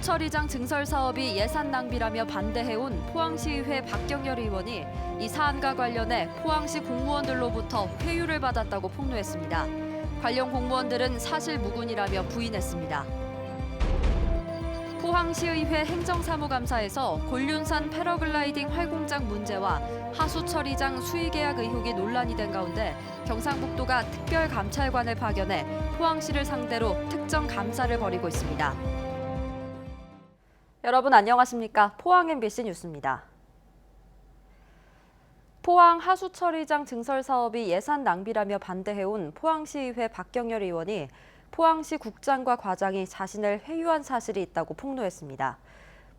하수처리장 증설 사업이 예산 낭비라며 반대해온 포항시의회 박경열 의원이 이 사안과 관련해 포항시 공무원들로부터 회유를 받았다고 폭로했습니다. 관련 공무원들은 사실 무근이라며 부인했습니다. 포항시의회 행정사무감사에서 곤륜산 패러글라이딩 활공장 문제와 하수처리장 수의계약 의혹이 논란이 된 가운데 경상북도가 특별감찰관을 파견해 포항시를 상대로 특정 감사를 벌이고 있습니다. 여러분 안녕하십니까? 포항 MBC 뉴스입니다. 포항 하수처리장 증설 사업이 예산 낭비라며 반대해온 포항시의회 박경열 의원이 포항시 국장과 과장이 자신을 회유한 사실이 있다고 폭로했습니다.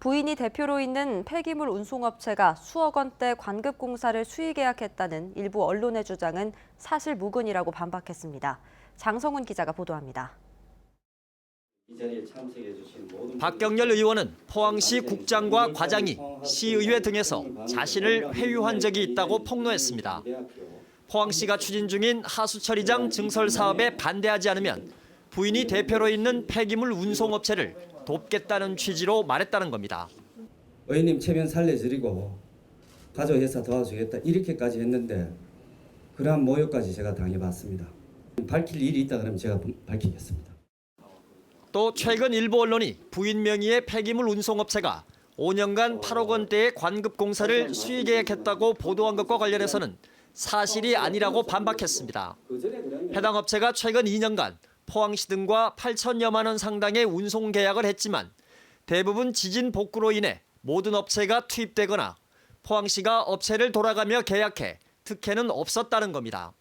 부인이 대표로 있는 폐기물 운송업체가 수억 원대 관급공사를 수의계약했다는 일부 언론의 주장은 사실 무근이라고 반박했습니다. 장성훈 기자가 보도합니다. 박경열 의원은 포항시 국장과 과장이 시의회 등에서 자신을 회유한 적이 있다고 폭로했습니다. 포항시가 추진 중인 하수처리장 증설 사업에 반대하지 않으면 부인이 대표로 있는 폐기물 운송업체를 돕겠다는 취지로 말했다는 겁니다. 의원님 체면 살려드리고 가족회사 도와주겠다 이렇게까지 했는데 그러한 모욕까지 제가 당해봤습니다. 밝힐 일이 있다 그러면 제가 밝히겠습니다. 또 최근 일부 언론이 부인 명의의 폐기물 운송업체가 5년간 8억 원대의 관급공사를 수의계약했다고 보도한 것과 관련해서는 사실이 아니라고 반박했습니다. 해당 업체가 최근 2년간 포항시 등과 8천여만 원 상당의 운송 계약을 했지만 대부분 지진 복구로 인해 모든 업체가 투입되거나 포항시가 업체를 돌아가며 계약해 특혜는 없었다는 겁니다.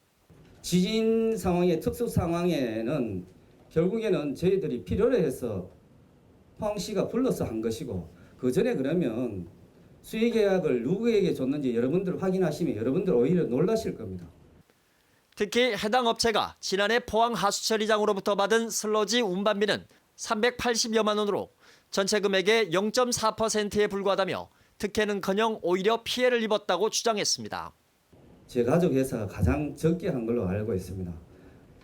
지진 상황의 특수 상황에는 결국에는 저희들이 필요로 해서 포항시가 불러서 한 것이고 그 전에 그러면 수의 계약을 누구에게 줬는지 여러분들 확인하시면 여러분들 오히려 놀라실 겁니다. 특히 해당 업체가 지난해 포항 하수처리장으로부터 받은 슬러지 운반비는 380여만 원으로 전체 금액의 0.4%에 불과하다며 특혜는커녕 오히려 피해를 입었다고 주장했습니다. 제 가족 회사가 가장 적게 한 걸로 알고 있습니다.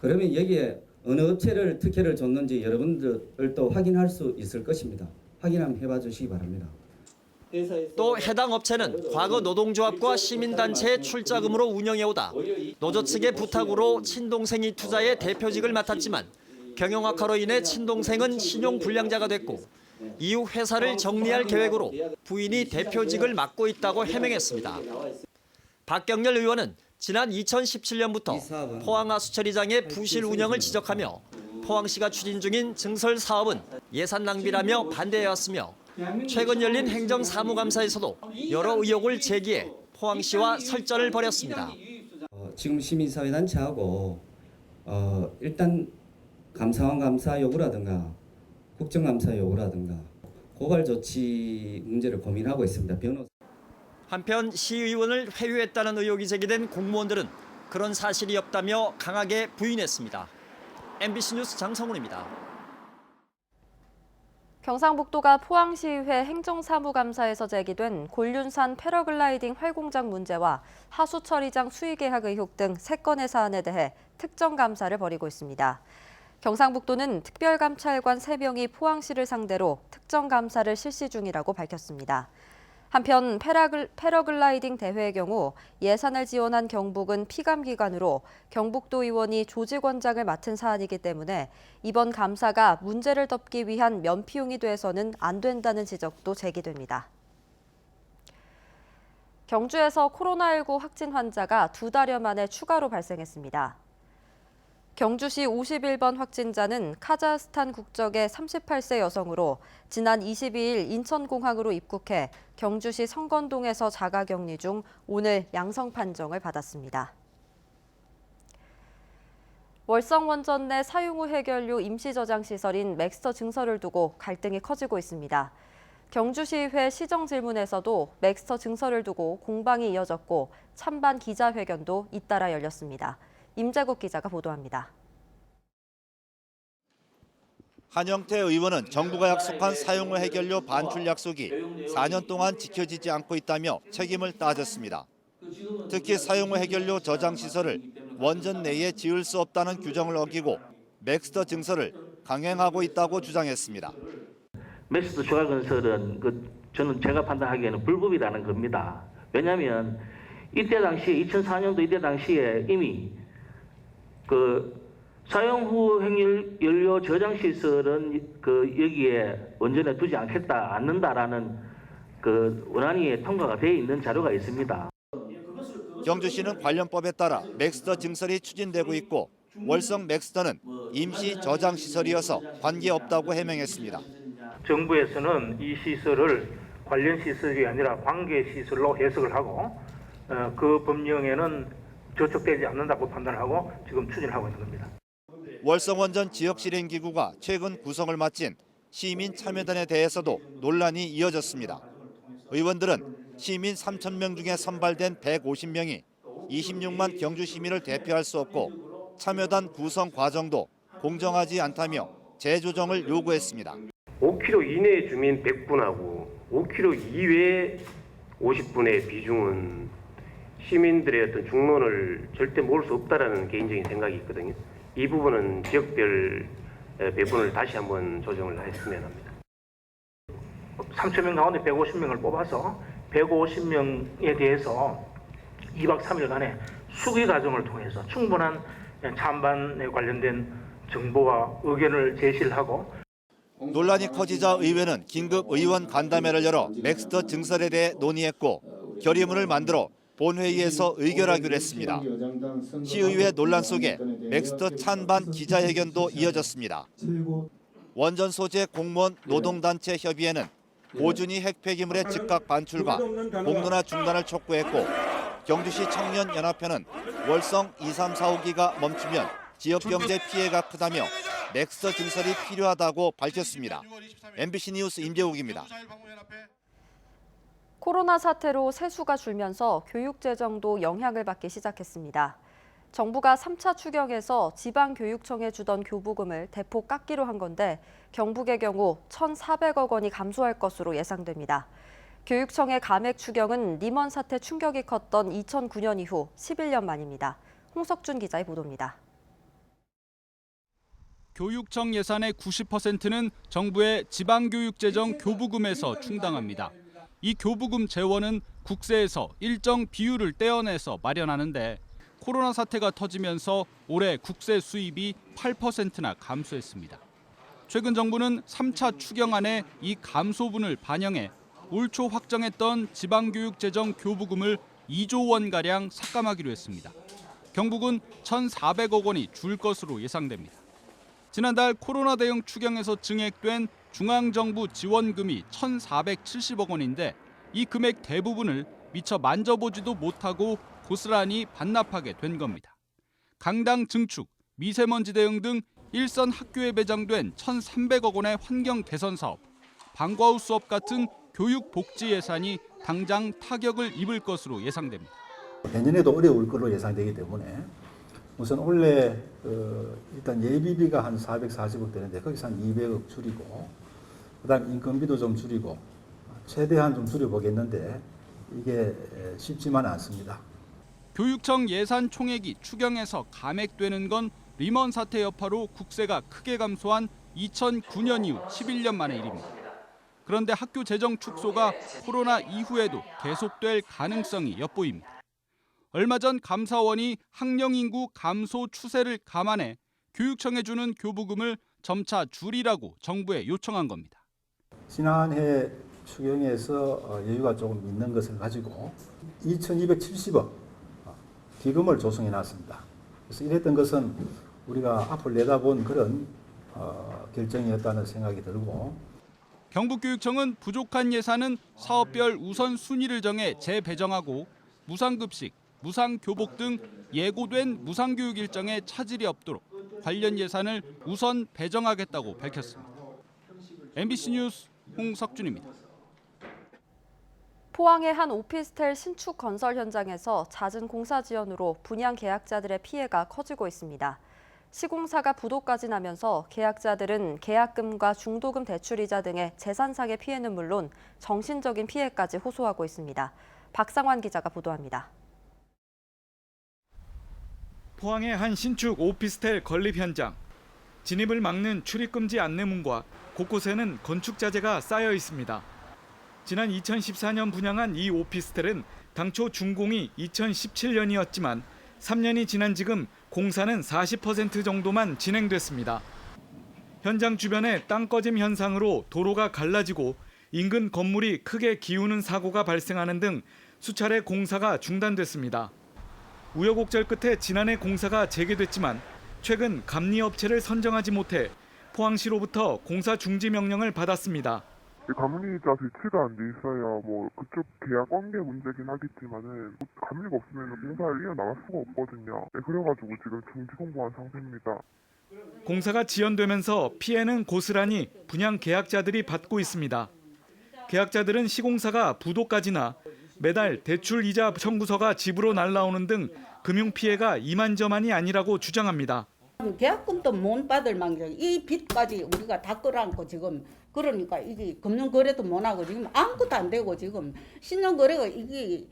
그러면 여기에 어느 업체를 특혜를 줬는지 여러분들도 확인할 수 있을 것입니다. 확인 한번 해봐 주시기 바랍니다. 또 해당 업체는 과거 노동조합과 시민단체의 출자금으로 운영해오다 노조 측의 부탁으로 친동생이 투자해 대표직을 맡았지만 경영 악화로 인해 친동생은 신용불량자가 됐고 이후 회사를 정리할 계획으로 부인이 대표직을 맡고 있다고 해명했습니다. 박경열 의원은 지난 2017년부터 포항 하수처리장의 부실 운영을 지적하며 포항시가 추진 중인 증설 사업은 예산 낭비라며 반대해왔으며 최근 열린 행정사무감사에서도 여러 의혹을 제기해 포항시와 설전을 벌였습니다. 지금 시민사회단체하고 일단 감사원 감사 요구라든가 국정감사 요구라든가 고발 조치 문제를 고민하고 있습니다. 한편 시의원을 회유했다는 의혹이 제기된 공무원들은 그런 사실이 없다며 강하게 부인했습니다. MBC 뉴스 장성훈입니다. 경상북도가 포항시의회 행정사무감사에서 제기된 곤륜산 패러글라이딩 활공장 문제와 하수처리장 수의계약 의혹 등 3건의 사안에 대해 특정 감사를 벌이고 있습니다. 경상북도는 특별감찰관 3명이 포항시를 상대로 특정 감사를 실시 중이라고 밝혔습니다. 한편 패러글라이딩 대회의 경우 예산을 지원한 경북은 피감기관으로 경북도 의원이 조직원장을 맡은 사안이기 때문에 이번 감사가 문제를 덮기 위한 면피용이 돼서는 안 된다는 지적도 제기됩니다. 경주에서 코로나19 확진 환자가 2달여 만에 추가로 발생했습니다. 경주시 51번 확진자는 카자흐스탄 국적의 38세 여성으로 지난 22일 인천공항으로 입국해 경주시 성건동에서 자가격리 중 오늘 양성 판정을 받았습니다. 월성원전 내 사용 후 해결료 임시 저장 시설인 맥스터 증설을 두고 갈등이 커지고 있습니다. 경주시의회 시정질문에서도 맥스터 증설을 두고 공방이 이어졌고 찬반 기자회견도 잇따라 열렸습니다. 임재국 기자가 보도합니다. 한영태 의원은 정부가 약속한 사용 후 해결료 반출 약속이 4년 동안 지켜지지 않고 있다며 책임을 따졌습니다. 특히 사용 후 해결료 저장 시설을 원전 내에 지을 수 없다는 규정을 어기고 맥스터 증설을 강행하고 있다고 주장했습니다. 맥스더 추가 건설은 저는 제가 판단하기에는 불법이라는 겁니다. 왜냐하면 이때 당시에 2004년도 이때 당시에 이미 사용 후 핵연료 저장 시설은 여기에 원전에 두지 않는다라는 원안이 통과가 돼 있는 자료가 있습니다. 경주시는 관련법에 따라 맥스더 증설이 추진되고 있고 월성 맥스더는 임시 저장 시설이어서 관계없다고 해명했습니다. 정부에서는 이 시설을 관련 시설이 아니라 관계 시설로 해석을 하고 그 법령에는 저촉되지 않는다고 판단하고 지금 추진하고 있는 겁니다. 월성 원전 지역 실행 기구가 최근 구성을 마친 시민 참여단에 대해서도 논란이 이어졌습니다. 의원들은 시민 3,000명 중에 선발된 150명이 26만 경주 시민을 대표할 수 없고 참여단 구성 과정도 공정하지 않다며 재조정을 요구했습니다. 5km 이내 주민 100분하고 5km 이외 50분의 비중은 시민들의 어떤 중론을 절대 모을 수 없다라는 개인적인 생각이 있거든요. 이 부분은 지역별 배분을 다시 한번 조정을 했으면 합니다. 3,000명 가운데 150명을 뽑아서 150명에 대해서 2박 3일간의 수기 과정을 통해서 충분한 찬반에 관련된 정보와 의견을 제시를 하고 논란이 커지자 의회는 긴급 의원 간담회를 열어 맥스더 증설에 대해 논의했고 결의문을 만들어 본회의에서 의결하기로 했습니다. 시의회 논란 속에 맥스더 찬반 기자회견도 이어졌습니다. 원전 소재 공무원 노동단체 협의회는 고준위 핵폐기물의 즉각 반출과 공론화 중단을 촉구했고 경주시 청년연합회는 월성 2, 3, 4호기가 멈추면 지역경제 피해가 크다며 맥스더 증설이 필요하다고 밝혔습니다. MBC 뉴스 임재욱입니다. 코로나 사태로 세수가 줄면서 교육재정도 영향을 받기 시작했습니다. 정부가 3차 추경에서 지방교육청에 주던 교부금을 대폭 깎기로 한 건데 경북의 경우 1,400억 원이 감소할 것으로 예상됩니다. 교육청의 감액 추경은 리먼 사태 충격이 컸던 2009년 이후 11년 만입니다. 홍석준 기자의 보도입니다. 교육청 예산의 90%는 정부의 지방교육재정 교부금에서 충당합니다. 이 교부금 재원은 국세에서 일정 비율을 떼어내서 마련하는데 코로나 사태가 터지면서 올해 국세 수입이 8%나 감소했습니다. 최근 정부는 3차 추경안에 이 감소분을 반영해 올 초 확정했던 지방교육재정 교부금을 2조 원가량 삭감하기로 했습니다. 경북은 1,400억 원이 줄 것으로 예상됩니다. 지난달 코로나 대응 추경에서 증액된 중앙정부 지원금이 1,470억 원인데 이 금액 대부분을 미처 만져보지도 못하고 고스란히 반납하게 된 겁니다. 강당 증축, 미세먼지 대응 등 일선 학교에 배정된 1,300억 원의 환경 개선 사업, 방과후 수업 같은 교육 복지 예산이 당장 타격을 입을 것으로 예상됩니다. 내년에도 어려울 걸로 예상되기 때문에 우선 올해 일단 예비비가 한 440억 되는데 거기서 한 200억 줄이고 그다음 인건비도 좀 줄이고 최대한 좀 줄여보겠는데 이게 쉽지만은 않습니다. 교육청 예산 총액이 추경에서 감액되는 건 리먼 사태 여파로 국세가 크게 감소한 2009년 이후 11년 만의 일입니다. 그런데 학교 재정 축소가 코로나 이후에도 계속될 가능성이 엿보입니다. 얼마 전 감사원이 학령 인구 감소 추세를 감안해 교육청에 주는 교부금을 점차 줄이라고 정부에 요청한 겁니다. 지난해 추경에서 여유가 조금 있는 것을 가지고 2,270억 기금을 조성해 놨습니다. 그래서 이랬던 것은 우리가 앞을 내다본 그런 결정이었다는 생각이 들고 경북교육청은 부족한 예산은 사업별 우선순위를 정해 재배정하고 무상급식, 무상교복 등 예고된 무상교육 일정에 차질이 없도록 관련 예산을 우선 배정하겠다고 밝혔습니다. MBC 뉴스 홍석준입니다. 포항의 한 오피스텔 신축 건설 현장에서 잦은 공사 지연으로 분양 계약자들의 피해가 커지고 있습니다. 시공사가 부도까지 나면서 계약자들은 계약금과 중도금 대출이자 등의 재산상의 피해는 물론 정신적인 피해까지 호소하고 있습니다. 박상환 기자가 보도합니다. 포항의 한 신축 오피스텔 건립 현장. 진입을 막는 출입금지 안내문과 곳곳에는 건축 자재가 쌓여 있습니다. 지난 2014년 분양한 이 오피스텔은 당초 준공이 2017년이었지만 3년이 지난 지금 공사는 40% 정도만 진행됐습니다. 현장 주변에 땅 꺼짐 현상으로 도로가 갈라지고 인근 건물이 크게 기우는 사고가 발생하는 등 수차례 공사가 중단됐습니다. 우여곡절 끝에 지난해 공사가 재개됐지만 최근 감리업체를 선정하지 못해 포항시로부터 공사 중지 명령을 받았습니다. 감리자 배치가 안 돼 있어야 그쪽 계약 관계 문제긴 하겠지만은 감리가 없으면 공사를 이어나갈 수가 없거든요. 그래가지고 지금 중지 공고한 상태입니다. 공사가 지연되면서 피해는 고스란히 분양 계약자들이 받고 있습니다. 계약자들은 시공사가 부도까지나 매달 대출 이자 청구서가 집으로 날라오는 등 금융 피해가 이만저만이 아니라고 주장합니다. 계약금도 못 받을 망정 이 빚까지 우리가 다 끌어안고 지금 그러니까 이게 금융거래도 못 하고 지금 아무것도 안 되고 지금 신용거래가 이게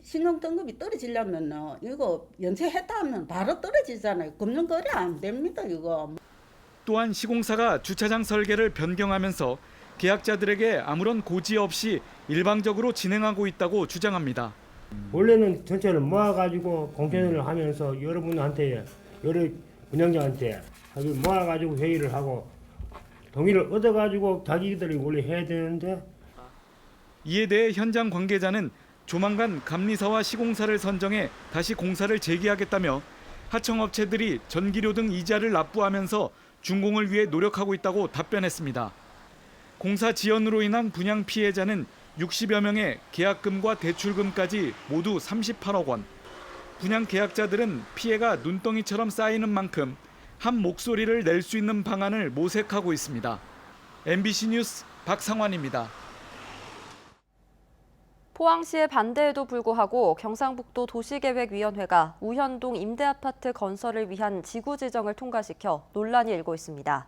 신용 등급이 떨어지려면 이거 연체했다 하면 바로 떨어지잖아요. 금융거래 안 됩니다 이거. 또한 시공사가 주차장 설계를 변경하면서 계약자들에게 아무런 고지 없이 일방적으로 진행하고 있다고 주장합니다. 원래는 전체를 모아가지고 공천을 하면서 여러분한테 여러 분양자한테 모아가지고 회의를 하고 동의를 얻어가지고 자기들이 원래 해야 되는데 이에 대해 현장 관계자는 조만간 감리사와 시공사를 선정해 다시 공사를 재개하겠다며 하청업체들이 전기료 등 이자를 납부하면서 준공을 위해 노력하고 있다고 답변했습니다. 공사 지연으로 인한 분양 피해자는 60여 명의 계약금과 대출금까지 모두 38억 원. 분양 계약자들은 피해가 눈덩이처럼 쌓이는 만큼 한 목소리를 낼 수 있는 방안을 모색하고 있습니다. MBC 뉴스 박상환입니다. 포항시의 반대에도 불구하고 경상북도 도시계획위원회가 우현동 임대아파트 건설을 위한 지구 지정을 통과시켜 논란이 일고 있습니다.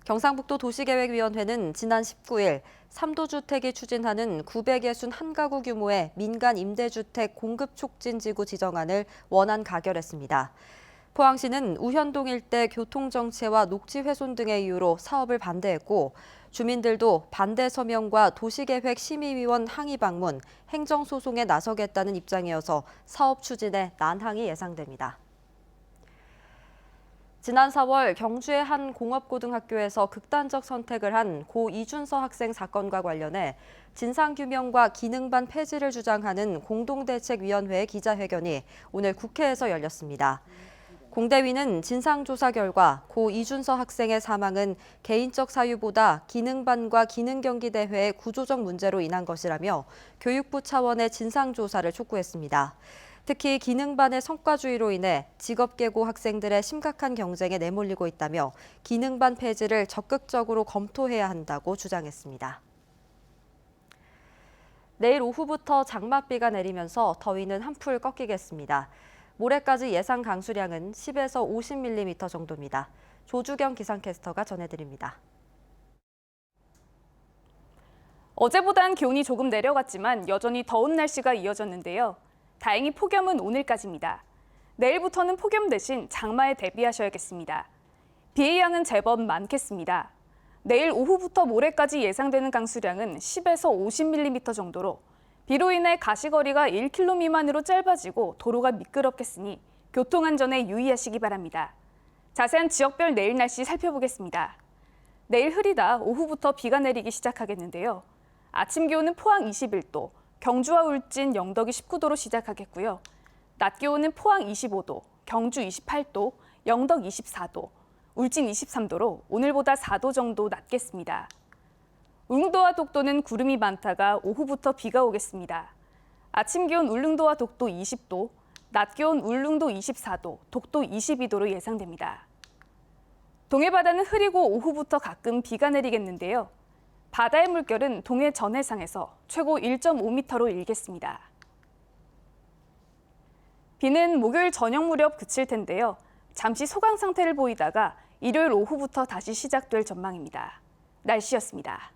경상북도 도시계획위원회는 지난 19일 삼도주택이 추진하는 961가구 규모의 민간 임대주택 공급 촉진 지구 지정안을 원안 가결했습니다. 포항시는 우현동 일대 교통정체와 녹지 훼손 등의 이유로 사업을 반대했고 주민들도 반대 서명과 도시계획 심의위원 항의 방문, 행정소송에 나서겠다는 입장이어서 사업 추진에 난항이 예상됩니다. 지난 4월 경주의 한 공업고등학교에서 극단적 선택을 한 고 이준서 학생 사건과 관련해 진상규명과 기능반 폐지를 주장하는 공동대책위원회의 기자회견이 오늘 국회에서 열렸습니다. 공대위는 진상조사 결과 고 이준서 학생의 사망은 개인적 사유보다 기능반과 기능경기대회의 구조적 문제로 인한 것이라며 교육부 차원의 진상조사를 촉구했습니다. 특히 기능반의 성과주의로 인해 직업계고 학생들의 심각한 경쟁에 내몰리고 있다며 기능반 폐지를 적극적으로 검토해야 한다고 주장했습니다. 내일 오후부터 장맛비가 내리면서 더위는 한풀 꺾이겠습니다. 모레까지 예상 강수량은 10에서 50mm 정도입니다. 조주경 기상캐스터가 전해드립니다. 어제보단 기온이 조금 내려갔지만 여전히 더운 날씨가 이어졌는데요. 다행히 폭염은 오늘까지입니다. 내일부터는 폭염 대신 장마에 대비하셔야겠습니다. 비의 양은 제법 많겠습니다. 내일 오후부터 모레까지 예상되는 강수량은 10에서 50mm 정도로 비로 인해 가시거리가 1km 미만으로 짧아지고 도로가 미끄럽겠으니 교통안전에 유의하시기 바랍니다. 자세한 지역별 내일 날씨 살펴보겠습니다. 내일 흐리다 오후부터 비가 내리기 시작하겠는데요. 아침 기온은 포항 21도, 경주와 울진, 영덕이 19도로 시작하겠고요. 낮 기온은 포항 25도, 경주 28도, 영덕 24도, 울진 23도로 오늘보다 4도 정도 낮겠습니다. 울릉도와 독도는 구름이 많다가 오후부터 비가 오겠습니다. 아침 기온 울릉도와 독도 20도, 낮 기온 울릉도 24도, 독도 22도로 예상됩니다. 동해바다는 흐리고 오후부터 가끔 비가 내리겠는데요. 바다의 물결은 동해 전해상에서 최고 1.5m로 일겠습니다. 비는 목요일 저녁 무렵 그칠 텐데요. 잠시 소강 상태를 보이다가 일요일 오후부터 다시 시작될 전망입니다. 날씨였습니다.